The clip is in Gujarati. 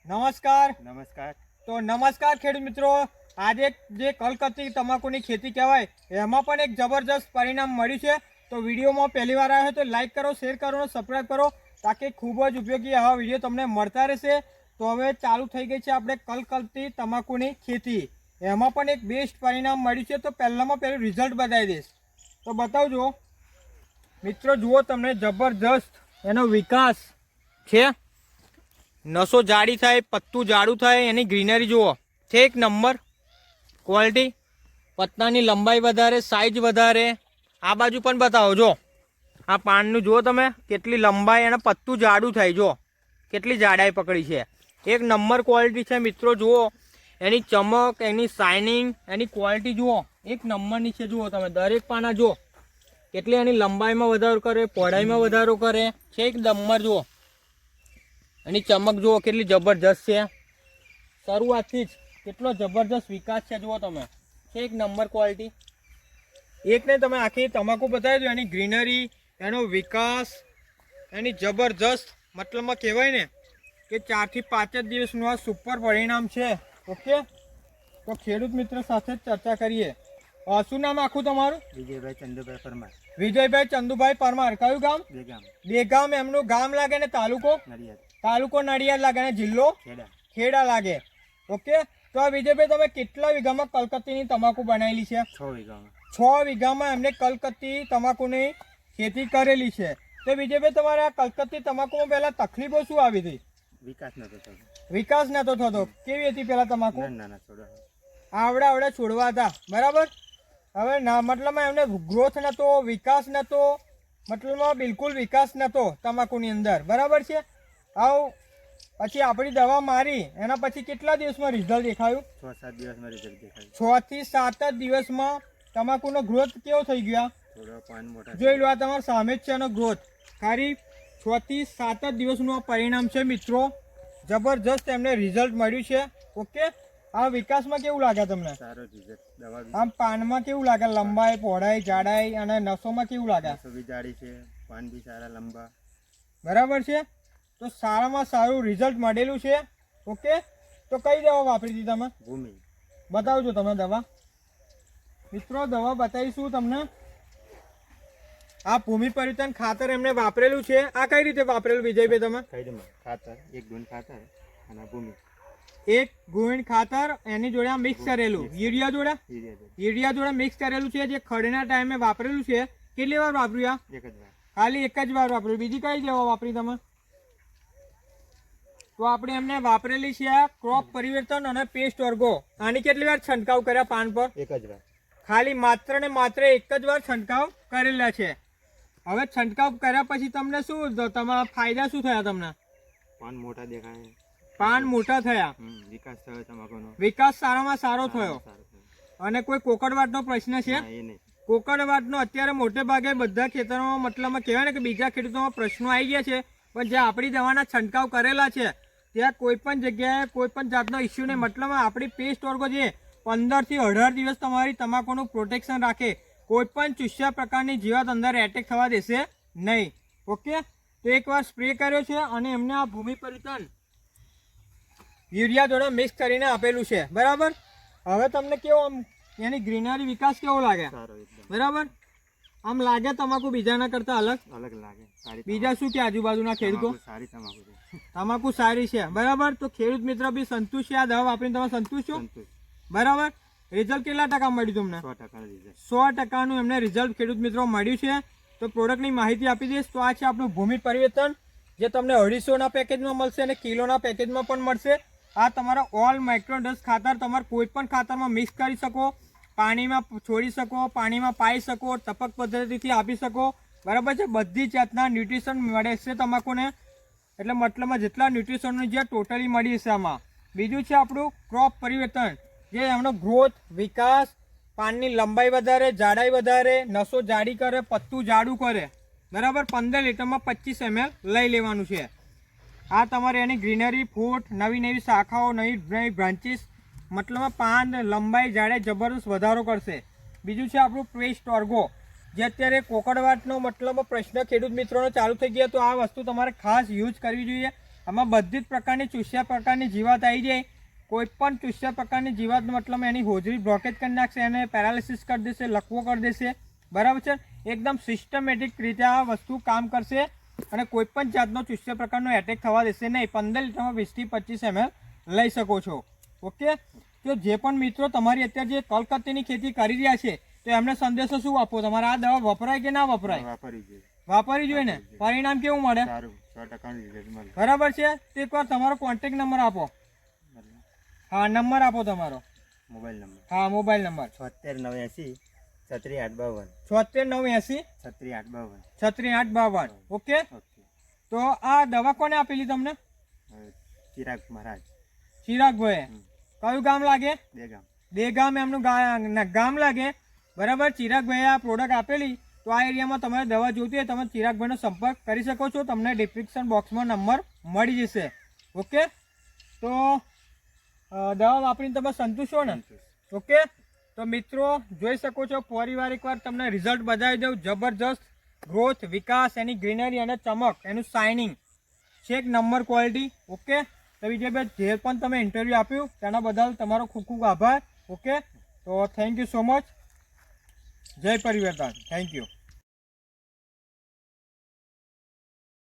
નમસ્કાર. નમસ્કાર. નમસ્કાર ખેડૂત મિત્રો. આજે જે કલકત્તી તમાકુની ખેતી કહેવાય એમાં પણ એક જબરજસ્ત પરિણામ મળ્યું છે. તો વિડીયોમાં પહેલી વાર આવ્યો તો લાઈક કરો, શેર કરો અને સબસ્ક્રાઈબ કરો, તાકે ખૂબ જ ઉપયોગી આવા વિડીયો તમને મળતા રહેશે. તો હવે ચાલુ થઈ ગઈ છે આપણે કલકત્તી તમાકુની ખેતી. એમાં પણ એક બેસ્ટ પરિણામ મળ્યું છે. તો પહેલામાં પહેલું રિઝલ્ટ બતાવી દઈશ. તો બતાવજો મિત્રો, જુઓ તમને જબરજસ્ત એનો વિકાસ છે. નસો જાડી થાય, પત્તું જાડું થાય, એની ગ્રીનરી જુઓ છે એક નંબર ક્વોલિટી. પત્તાની લંબાઈ વધારે, સાઇઝ વધારે. આ બાજુ પણ બતાવો, જો આ પાનનું જુઓ તમે કેટલી લંબાઈ અને પત્તું જાડું થાય, જો કેટલી જાડાઈ પકડી છે. એક નંબર ક્વોલિટી છે મિત્રો. જુઓ એની ચમક, એની શાઇનિંગ, એની ક્વોલિટી જુઓ એક નંબરની છે. જુઓ તમે દરેક પાના જુઓ કેટલી એની લંબાઈમાં વધારો કરે, પહોળાઈમાં વધારો કરે છે. એક નંબર જુઓ એની ચમક જુઓ કેટલી જબરજસ્ત છે. શરૂઆતથી જ કેટલો જબરજસ્ત વિકાસ છે. જુઓ તમે છે એક નંબર ક્વોલિટી. એકને તમે આખી તમાકુ બતાવી દો, એની ગ્રીનરી, એનો વિકાસ, એની જબરજસ્ત, મતલબમાં કહેવાય ને કે 4 થી 5 જ દિવસનું આ સુપર પરિણામ છે. ઓકે, તો ખેડૂત મિત્ર સાથે ચર્ચા કરીએ. શું નામ આખું તમારું? વિજયભાઈ ચંદુભાઈ પરમાર. વિજયભાઈ ચંદુભાઈ પરમાર. કયું ગામ? બેગામ. બેગામ એમનું ગામ લાગે ને તાલુકો? નડિયાદ. તાલુકો નડિયાદ લાગે ને જિલ્લો ખેડા. ખેડા લાગે. ઓકે, તો આ વિજયભાઈ તમે કેટલા વીઘામાં કલકત્તીની તમાકુ બનાવેલી છે? 6 વીઘામાં. 6 વીઘામાં એમને કલકત્તી તમાકુની ખેતી કરેલી છે. તો વિજયભાઈ તમારે આ કલકત્તી તમાકુમાં પહેલા તકલીફો શું આવી હતી? વિકાસ નતો થતો. વિકાસ નતો થતો. કેવી હતી પહેલા તમાકુ? નાના છોડવા. આવડા છોડવા હતા, બરાબર. હવે ના મતલબમાં એમને ગ્રોથ નતો, વિકાસ નતો, મતલબમાં બિલકુલ વિકાસ નતો તમાકુની અંદર, બરાબર છે. આવ પછી આપણી દવા મારી એના પછી કેટલા દિવસમાં રિઝલ્ટ દેખાયું? 6-7 દિવસમાં રિઝલ્ટ દેખાયું. 6 થી 7 જ દિવસમાં તમાકુનો ગ્રોથ કેવો થઈ ગયો? થોડો પાન મોટા. જોઈ લો, આ તમારા સામે જ છે એનો ગ્રોથ. ખાલી 6 થી 7 જ દિવસનું આ પરિણામ છે મિત્રો. જબરજસ્ત એમને રિઝલ્ટ મળ્યું છે. ઓકે, આ વિકાસમાં કેવું લાગે તમને? સારો રિઝલ્ટ. દવા આમ પાનમાં કેવું લાગે? લંબાઈ, પહોળાઈ, જાડાઈ અને નસોમાં કેવું લાગે? બી જાડી છે, પાન બી સારા લંબા. બરાબર છે. તો સારામાં સારું રિઝલ્ટ મળેલું છે. ઓકે, તો કઈ દવા વાપરી હતી તમે? ભૂમિ. બતાવજો તમે દવા. મિત્રો દવા બતાવીશું તમને. આ ભૂમિ પરિવર્તન ખાતર એમને વાપરેલું છે. આ કઈ રીતે વાપરેલું વિજયભાઈ તમે? ખાતર, એક ગુણ ખાતર અને ભૂમિ. એક ગુણ ખાતર એની જોડે આ મિક્સ કરેલું, યુરિયા જોડે મિક્સ કરેલું છે. જે ખડના ટાઈમે વાપરેલું છે. કેટલી વાર વાપર્યું? એક જ વાર. ખાલી એક જ વાર વાપર્યું. બીજી કઈ દવા વાપરી તમે? તો આપણે એમને વાપરેલી છે આ ક્રોપ પરિવર્તન અને પેસ્ટ ઓર્ગો. આની કેટલી વાર છંટકાવ કર્યા પાન પર? એક જ વાર. ખાલી માત્ર ને માત્ર એક જ વાર છંટકાવ કરેલા છે. હવે છંટકાવ કર્યા પછી તમને શું તમારા ફાયદા શું થયા? તમને પાન મોટા દેખાય, પાન મોટા થયા, વિકાસ થયો તમાકુનો. વિકાસ સારામાં સારો થયો. અને કોઈ કોકડવાટનો પ્રશ્ન છે? કોકડવાટનો અત્યારે મોટે ભાગે બધા ખેતરોમાં, મતલબમાં કહેવાય ને કે બીજા ખેડૂતોમાં પ્રશ્નો આવી ગયા છે. પણ જે આપણી દવાના છંટકાવ કરેલા છે ત્યાં કોઈ પણ જગ્યાએ કોઈ પણ જાતનો ઇસ્યુ નહીં. મતલબ આપણી પેસ્ટ ઓર્ગો જે 15 થી 18 દિવસ તમારી તમાકુનું પ્રોટેક્શન રાખે. કોઈ પણ ચૂસ્યા પ્રકારની જીવાત અંદર એટેક થવા દેશે નહીં. ઓકે, તો એકવાર સ્પ્રે કર્યો છે અને એમને આ ભૂમિ પરિવર્તન યુરિયા જોડે મિક્સ કરીને આપેલું છે, બરાબર. હવે તમને કેવો આમ એની ગ્રીનરી વિકાસ કેવો લાગે? બરાબર. આમ લાગે તમાકુ બીજાના કરતા અલગ લાગે? બીજા શું કે આજુબાજુના ખેડૂતો? સારી તમાકુ છે. તમાકુ સારી છે, બરાબર. તો ખેડૂત મિત્ર બી સંતુષ્ટ છે આ દવા વાપરીને? તમે સંતુષ્ટ છો? બરાબર. રિઝલ્ટ કેટલા ટકા મળ્યું તમને? 100%નું એમને રિઝલ્ટ ખેડૂત મિત્રો મળ્યું છે. તો પ્રોડક્ટની માહિતી આપી દઈશ. તો આ છે આપણું ભૂમિ પરિવર્તન, જે તમને 250ના પેકેજમાં મળશે અને કિલોના પેકેજમાં પણ મળશે. આ તમારા ઓલ માઇક્રોડસ ખાતર તમારે કોઈ પણ ખાતરમાં મિક્સ કરી શકો, પાણીમાં છોડી શકો, પાણીમાં પાઈ શકો, ટપક પદ્ધતિથી આપી શકો, બરાબર છે. બધી જાતના ન્યુટ્રિશન મળે છે તમાકુને. એટલે મતલબમાં જેટલા ન્યુટ્રિશનનું જે ટોટલી મળી છે આમાં. બીજું છે આપણું ક્રોપ પરિવર્તન, જે એમનો ગ્રોથ, વિકાસ, પાનની લંબાઈ વધારે, જાડાઈ વધારે, નસો જાડી કરે, પત્તું જાડું કરે, બરાબર. 15 લીટરમાં 25 ml લઈ લેવાનું છે. આ તમારે એની ગ્રીનરી, ફૂટ, નવી શાખાઓ, નવી બ્રાન્ચીસ, મતલબમાં પાન, લંબાઈ, જાડાઈ જબરદસ્ત વધારો કરશે. બીજું છે આપણું પેસ્ટ ઓર્ગો, જે અત્યારે કોકડવાટનો મતલબ પ્રશ્ન ખેડૂત મિત્રોનો ચાલુ થઈ ગયા. તો આ વસ્તુ તમારે ખાસ યુઝ કરવી જોઈએ. આમાં બધી જ પ્રકારની ચૂસ્યા પ્રકારની જીવાત આવી જાય. કોઈ પણ ચૂસ્યા પ્રકારની જીવાત મતલબ એની હોજરી બ્લોકેજ કરી નાખશે, એને પેરાલિસિસ કરી દેશે, લકવો કરી દેશે. બરાબર છે. એકદમ સિસ્ટમેટિક રીતે આ વસ્તુ કામ કરશે અને કોઈ પણ જાતનો ચૂસ્યા પ્રકારનો એટેક થવા દેશે નહીં. 15 લીટરમાં 20 થી 25 ml લઈ શકો છો. ઓકે. તો જે પણ મિત્રો તમારી અત્યારે જે કલકત્તીની ખેતી કરી રહ્યા છે તો એમને સંદેશો શું આપો? તમારે આ દવા વપરાય કે ના વપરાય? વાપરવી જોઈએ ને. પરિણામ કેવું મળે? સારું, 100% રિઝલ્ટ મળે. બરાબર છે. તો એકવાર તમારો કોન્ટેક્ટ નંબર આપો. હા, નંબર આપો તમારો. મોબાઈલ નંબર હા, મોબાઈલ નંબર 76980 36852. 76980 36852. 36852. ઓકે. ઓકે. તો આ દવા કોને આપેલી તમને? ચિરાગ મહારાજ. ચિરાગભાઈ. કયું ગામ લાગે? દેગામ. દેગામ એમનું ગામ લાગે. બરાબર. ચિરાગભાઈએ આ પ્રોડક્ટ આપેલી. તો આ એરિયામાં તમારે દવા જોઈતી હોય તમે ચિરાગભાઈનો સંપર્ક કરી શકો છો. તમને ડિસ્ક્રિપ્શન બોક્સમાં નંબર મળી જશે. ઓકે. તો દવા વાપરીને તમે સંતુષ્ટ છો ને? ઓકે. તો મિત્રો જોઈ શકો છો, ફરીવાર એકવાર તમને રિઝલ્ટ બતાવી દઉં. જબરજસ્ત ગ્રોથ, વિકાસ, એની ગ્રીનરી અને ચમક, એનું શાઇનિંગ છે એક નંબર ક્વોલિટી. ઓકે. તો વિજયભાઈ જે પણ તમે ઇન્ટરવ્યૂ આપ્યું તેના બદલ તમારો ખૂબ ખૂબ આભાર. ઓકે. તો થેન્ક યુ સો મચ. જય પરિવર્તન. Thank you.